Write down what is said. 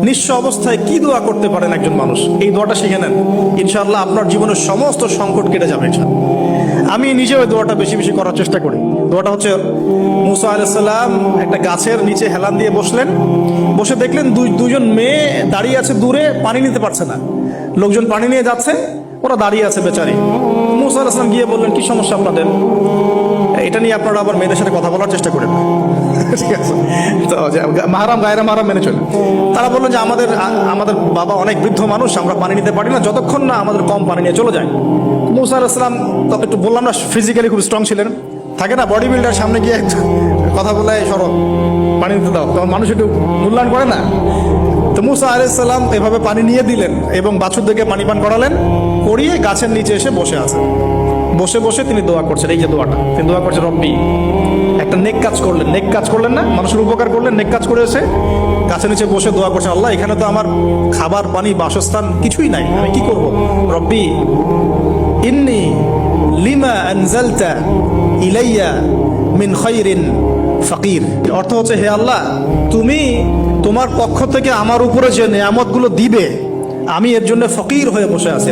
নিঃস্ব অবস্থায় কি দোয়া করতে পারেন একজন মানুষ, এই দোয়াটা শিখে নেন, ইনশাআল্লাহ আপনার জীবনের সমস্ত সংকট কেটে যাবে ইনশাআল্লাহ। আমি নিজেও এই দোয়াটা বেশি বেশি করার চেষ্টা করি। দোয়াটা হচ্ছে, মুসা আলাইহিস সালাম একটা গাছের নিচে হেলান দিয়ে বসলেন, বসে দেখলেন দুজন মেয়ে দাঁড়িয়ে আছে দূরে, পানি নিতে পারছে না, লোকজন পানি নিয়ে যাচ্ছে, ওরা দাঁড়িয়ে আছে বেচারি। মুসা আলাইহিস সালাম গিয়ে বললেন, কি সমস্যা আপনাদের? এটা নিয়ে আপনারা আবার মেয়েদের সাথে কথা বলার চেষ্টা করেন, ঠিক আছে? তো মাহারাম গায়রা মাহারাম মেনে চলে। তারা বললেন যে আমাদের বাবা অনেক বৃদ্ধ মানুষ, আমরা পানি নিতে পারি না যতক্ষণ না আমাদের কম পানি নিয়ে চলে যায়। মুসা আলাইহিস সালাম তো একটু বললাম না, ফিজিক্যালি খুব স্ট্রং ছিলেন, থাকে না বডি বিল্ডার, সামনে গিয়ে কথা বলে সরো পানি নিতে দাও, তখন মানুষ একটু মূল্যায়ন করে না। তো মুসা আলাইহিস সালাম এভাবে পানি নিয়ে দিলেন এবং বাছুরদেরকে পানি পান করালেন, করিয়ে গাছের নিচে এসে বসে আছেন। বসে বসে তিনি দোয়া করছেন, এই যে দোয়াটা তিনি দোয়া করছেন, রব্বি, একটা নেক কাজ করলেন, নেক কাজ করলেন না, মানুষের উপকার করলেন, নেক কাজ করে এসে গাছের নিচে বসে দোয়া করছেন, আল্লাহ এখানে তো আমার খাবার পানি বাসস্থান কিছুই নাই, আমি কি করব? রব্বি ইন্নি লিমা আনজালতা ইলাইয়া মিন খায়রিন ফাকির। অর্থ হচ্ছে, হে আল্লাহ, তুমি তোমার পক্ষ থেকে আমার উপরে যে নেয়ামতগুলো দিবে, আমি এর জন্য ফকির হয়ে বসে আছি।